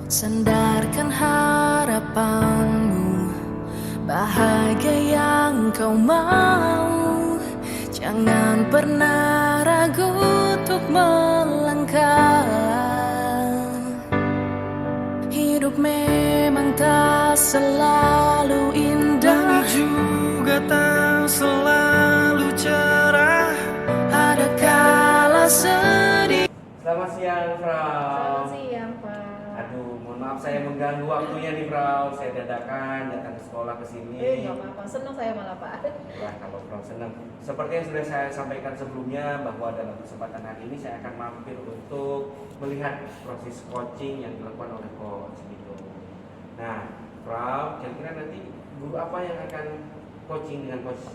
Sandarkan harapanmu, bahagia yang kau mau. Jangan pernah ragu untuk melangkah. Hidup memang tak selalu indah, dan juga tak selalu cerah. ada kala sedih. Selamat siang, Frau. Selamat siang, Pak. Aduh, mohon maaf saya mengganggu waktunya nih, Frau. Saya dadakan datang ke sekolah ke sini. Nggak apa-apa, senang saya malah, Pak. Wah, kalau Frau senang. Seperti yang sudah saya sampaikan sebelumnya, bahwa dalam kesempatan hari ini saya akan mampir untuk melihat proses coaching yang dilakukan oleh coach gitu. Nah, Frau, kira-kira nanti guru apa yang akan coaching dengan coach?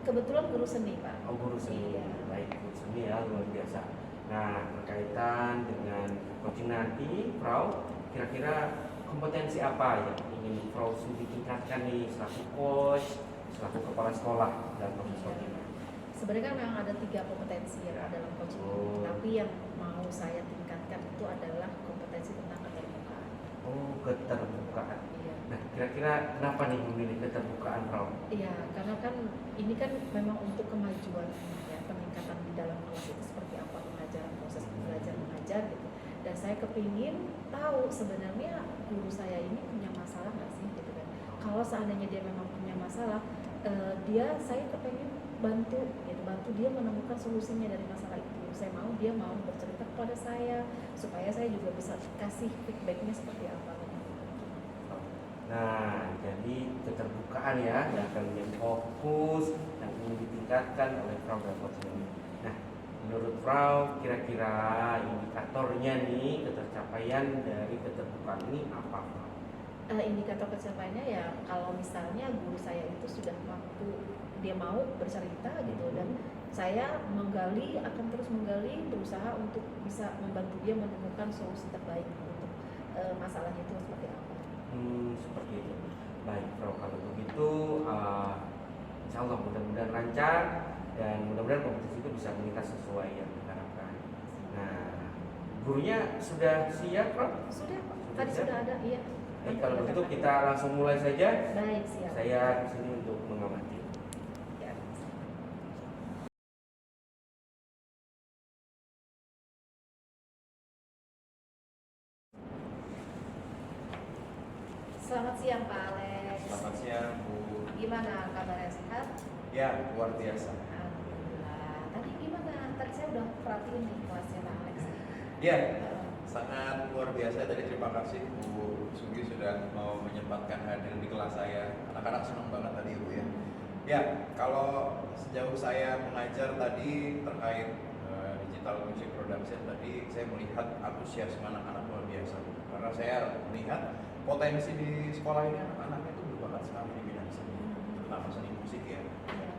Kebetulan guru seni, Pak. Oh, guru seni. Iya. Baik, guru seni ya, luar biasa. Nah, berkaitan dengan coaching nanti, Frau, kira-kira kompetensi apa yang ingin Frau tingkatkan nih selaku coach, selaku kepala sekolah dalam proses coaching? Sebenarnya kan memang ada 3 kompetensi yang ada dalam coaching ini, tapi yang mau saya tingkatkan itu adalah kompetensi tentang keterbukaan. Oh, keterbukaan. Iya. Nah, kira-kira kenapa nih memilih keterbukaan, Frau? Iya, karena kan ini kan memang untuk kemajuan ya, peningkatan di dalam kelas itu seperti apa pengajaran, proses belajar mengajar gitu. Dan saya kepingin tahu sebenarnya guru saya ini punya masalah nggak sih gitu kan. Kalau seandainya dia memang punya masalah, saya kepengen bantu gitu, bantu dia menemukan solusinya dari masalah itu. Saya mau dia mau bercerita kepada saya supaya saya juga bisa kasih feedbacknya seperti apa. Nah, jadi keterbukaan ya yang akan menjadi fokus yang ingin ditingkatkan oleh Frau dalam coaching ini. Nah, menurut Frau, kira-kira indikatornya nih ketercapaian dari keterbukaan ini apa, Frau? Indikator pencapaiannya ya kalau misalnya guru saya itu sudah mampu, dia mau bercerita gitu, dan saya akan terus menggali, berusaha untuk bisa membantu dia menemukan solusi terbaik untuk masalahnya itu seperti apa. Seperti itu. Baik, Frau, kalau begitu insya Allah mudah-mudahan lancar dan mudah-mudahan kompetisi itu bisa meningkat sesuai yang diharapkan. Nah, gurunya sudah siap, Prof? Sudah, Pak. Tadi sudah ada, iya. Baik, kalau begitu kita langsung mulai saja. Baik, siap. Saya di sini untuk mengamati. Ya. Selamat siang, Pak Alex. Selamat siang, Bu. Gimana kabarnya, sehat? Ya, luar biasa. Alhamdulillah. Tadi gimana? Tadi saya udah perhatiin nih kelasnya Pak Alex. Ya, sangat luar biasa. Tadi terima kasih Bu Sugi sudah mau menyempatkan hadir di kelas saya. Anak-anak senang banget tadi, Bu ya. Ya, kalau sejauh saya mengajar tadi terkait digital music production tadi, saya melihat antusiasme anak-anak luar biasa. Karena saya melihat potensi di sekolah ini anak-anaknya itu berbakat sekali di bidang seni, terutama seni musik ya.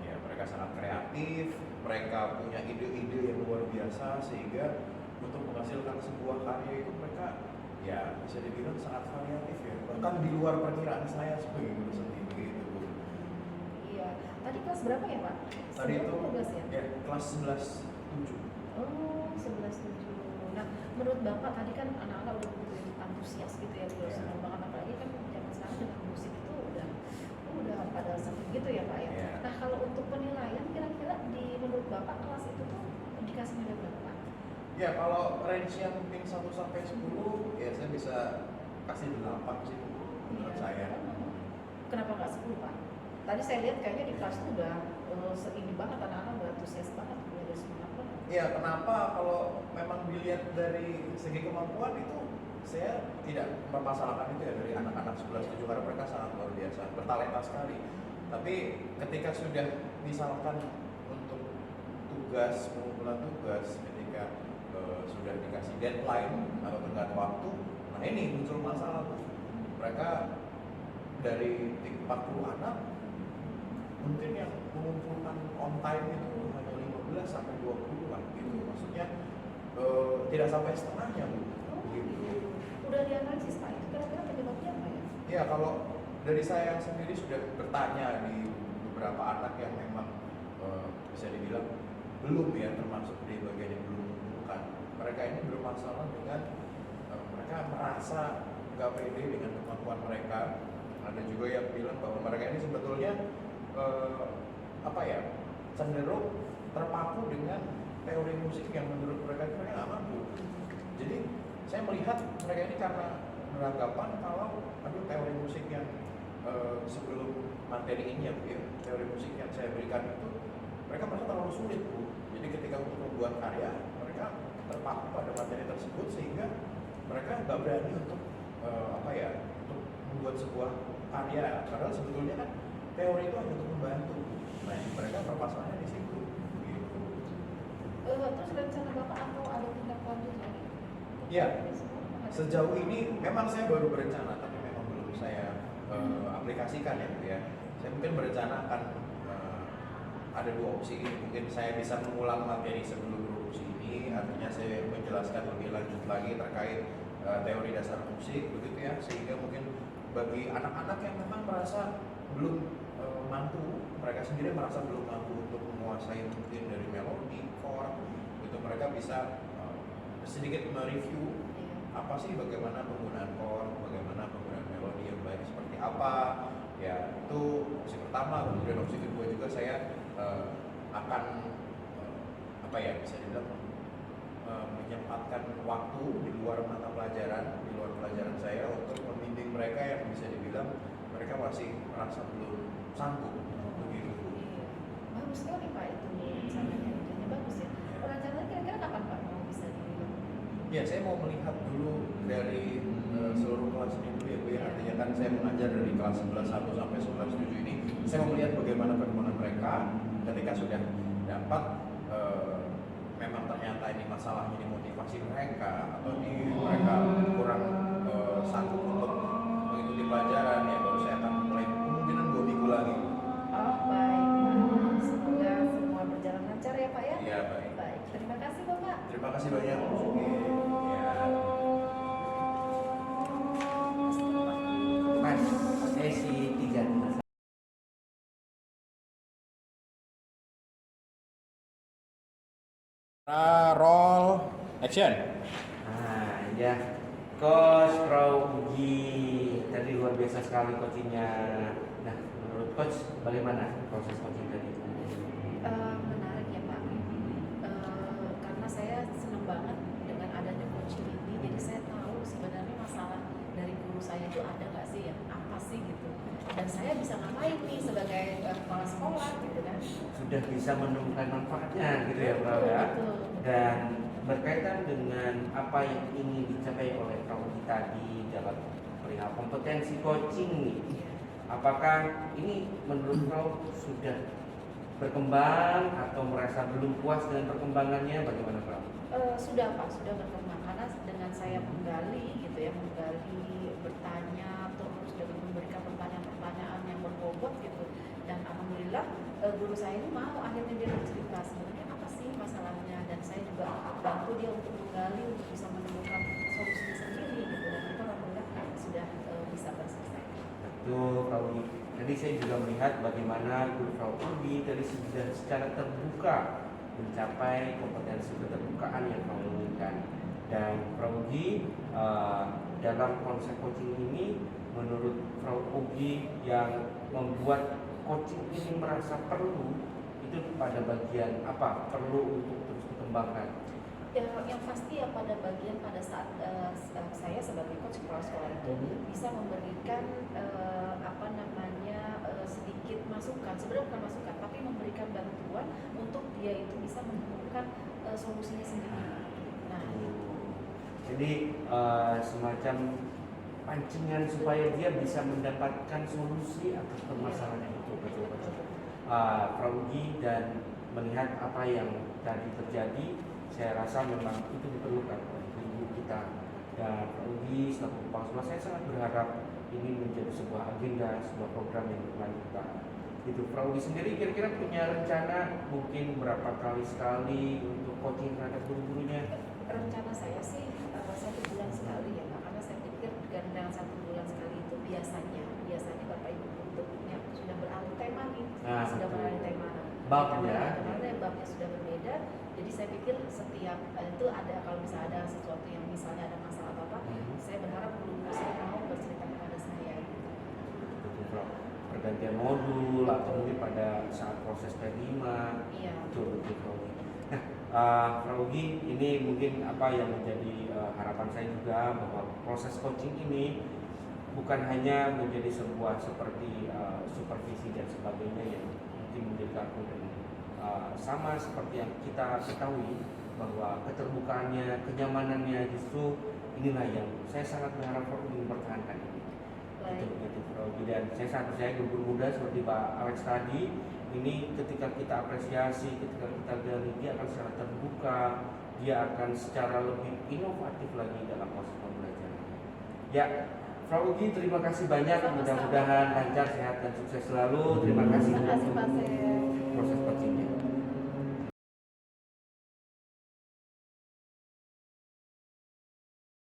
Ya, mereka sangat kreatif, mereka punya ide-ide yang luar biasa sehingga untuk menghasilkan sebuah karya itu mereka ya bisa dibilang sangat variatif ya, bahkan di luar perkiraan saya sebagai guru seni begitu, Bu. Iya. Tadi kelas berapa ya, Pak? Tadi itu 11 ya? ya kelas 11-7. Oh, 11-7. Nah, menurut Bapak tadi kan anak-anak udah begitu antusias gitu ya, udah senang banget, apalagi kan zaman sekarang dengan musik itu udah pada senang gitu ya, Pak ya. Iya. Nah, kalau untuk penilaian kira-kira menurut Bapak kelas itu tuh dikasih nilai berapa, Pak? Ya, kalau range yang mungkin 1 sampai 10 ya saya bisa kasih 8 sih Bu, menurut Iya. saya. Kenapa nggak 10, Pak? Tadi saya lihat kayaknya di kelas tuh udah ini banget, anak-anak udah antusias banget, udah semangat banget. Ya, kenapa kalau memang dilihat dari segi kemampuan itu saya tidak mempermasalahkan itu ya dari anak-anak 11-7 karena mereka sangat luar biasa, bertalenta sekali. Tapi ketika sudah misalkan untuk pengumpulan tugas, ketika sudah dikasih deadline atau tenggat waktu, nah ini muncul masalah tuh. Mereka dari 40 anak mungkin yang mengumpulkan on time itu hanya 15 sampai 20 lah gitu. Maksudnya tidak sampai setengahnya Bu. Gitu. Udah dianalisis, Pak, itu kira-kira penyebabnya apa ya? Ya, kalau dari saya sendiri sudah bertanya di beberapa anak yang memang bisa dibilang belum ya, termasuk di bagian yang belum menentukan. Mereka ini bermasalah dengan mereka merasa nggak pede dengan kemampuan mereka. Ada juga yang bilang bahwa mereka ini sebetulnya apa ya, cenderung terpaku dengan teori musik yang menurut mereka nggak mampu. Jadi saya melihat mereka ini karena beranggapan kalau aduh teori musik yang sebelum materi ini ya Bu ya, teori musik yang saya berikan itu mereka merasa terlalu sulit Bu. Jadi ketika untuk membuat karya mereka terpaku pada materi tersebut sehingga mereka nggak berani untuk apa ya, untuk membuat sebuah karya. Padahal sebetulnya kan teori itu hanya untuk membantu. Nah mereka permasalahannya di situ. Gitu. Terus rencana Bapak atau ada tindak lanjut lagi? Ya, sejauh ini memang saya baru berencana, tapi memang belum saya aplikasikan ya Bu ya. Saya mungkin berencana akan ada dua opsi. Mungkin saya bisa mengulang materi sebelum produksi ini, artinya saya menjelaskan lebih lanjut lagi terkait teori dasar musik begitu ya, sehingga mungkin bagi anak-anak yang memang merasa belum mampu, mereka sendiri merasa belum mampu untuk menguasai mungkin dari melodi, chord, itu mereka bisa sedikit mereview apa sih bagaimana penggunaan chord, bagaimana penggunaan melodi yang baik seperti apa. Ya itu opsi pertama. Kemudian opsi kedua juga saya akan apa ya, bisa dibilang menyempatkan waktu di luar mata pelajaran, di luar pelajaran saya untuk membimbing mereka yang bisa dibilang mereka masih merasa belum sanggup begitu. Bagus sekali Pak itu rencananya, idenya bagus ya. Rencananya kira-kira kapan Pak mau bisa dibilang? Ya saya mau melihat dulu dari seluruh kelas ini dulu ya Bu ya. Artinya kan saya mengajar dari kelas 11.1 sampai 11.7 ini. Saya mau melihat bagaimana perkembangan mereka ketika sudah dapat memang ternyata ini masalahnya di motivasi mereka atau di mereka kurang sanggup untuk mengikuti pelajaran, ya baru saya akan mulai kemungkinan 2 minggu lagi. Oh baik, semoga semua berjalan lancar ya Pak ya. Iya baik. Baik, terima kasih Bapak. Terima kasih banyak Bu Sugi. Ya. Mas, sesi 3. Roll action. Nah, ya, Coach Progi tadi luar biasa sekali coachingnya. Nah, menurut Coach bagaimana proses coaching tadi? Menarik ya Pak. Karena saya senang banget dengan adanya coaching ini, jadi saya tahu sebenarnya masalah dari guru saya itu ada nggak sih ya, apa sih gitu. Dan saya bisa ngapain nih sebagai kepala sekolah gitu kan. Sudah bisa menemukan manfaatnya gitu ya, Bro ya. Betul. Dan berkaitan dengan apa yang ingin dicapai oleh Progi tadi dalam perihal kompetensi coaching nih. Apakah ini menurut Bro sudah berkembang atau merasa belum puas dengan perkembangannya, bagaimana Bro? Sudah Pak, sudah berkembang karena dengan saya menggali gitu ya, menggali, bertanya, terus dengan memberikan pertanyaan-pertanyaan yang berbobot gitu, dan alhamdulillah guru saya ini mau akhirnya dia bercerita sebenarnya apa sih masalahnya, dan saya juga bantu dia untuk menggali untuk bisa menemukan solusinya sendiri gitu, dan itu alhamdulillah sudah bisa terselesaikan. Betul, Progi. Tadi saya juga melihat bagaimana guru Progi tadi sudah secara terbuka mencapai kompetensi keterbukaan yang kamu inginkan. Dan Progi dalam konsep coaching ini, menurut Progi yang membuat coaching ini merasa perlu itu pada bagian apa? Perlu untuk terus dikembangkan. Yang pasti ya pada bagian pada saat saya sebagai coach kepala sekolah itu bisa memberikan sedikit masukan, sebenarnya bukan masukan tapi memberikan bantuan untuk dia itu bisa menemukan solusinya sendiri. Nah, jadi semacam pancingan supaya dia bisa mendapatkan solusi atas permasalahan itu, betul-betul. Progi dan melihat apa yang tadi terjadi, saya rasa memang itu diperlukan oleh guru kita. Dan Progi selaku kepala sekolah, saya sangat berharap ini menjadi sebuah agenda, sebuah program yang berkelanjutan. Itu Progi sendiri kira-kira punya rencana mungkin berapa kali sekali untuk coaching terhadap guru-gurunya? rencana saya sih 1 bulan sekali ya Pak, karena saya pikir dengan 1 bulan sekali itu biasanya Bapak Ibu bentuknya sudah beralih tema nih, sudah beralih tema. Babnya. Karena babnya sudah berbeda, jadi saya pikir setiap itu ada, kalau misalnya ada sesuatu yang misalnya ada masalah apa, saya berharap guru saya mau pergantian modul atau mungkin pada saat proses P5. Iya. Betul Frau Ugi. Nah, Frau Ugi, ini mungkin apa yang menjadi harapan saya juga bahwa proses coaching ini bukan hanya menjadi sebuah seperti supervisi dan sebagainya yang mungkin menjadi kaku, dan sama seperti yang kita ketahui bahwa keterbukaannya, kenyamanannya justru inilah yang saya sangat berharap Frau Ugi mempertahankan ini. Betul Frau Ugi, dan saya sangat percaya guru muda seperti Pak Alex tadi ini ketika kita apresiasi, ketika kita gali, dia akan secara terbuka, dia akan secara lebih inovatif lagi dalam proses pembelajaran. Ya, Frau Ugi, terima kasih banyak. Sama-sama. Mudah-mudahan lancar, sehat, dan sukses selalu. Terima kasih. Terima kasih Pak Sep.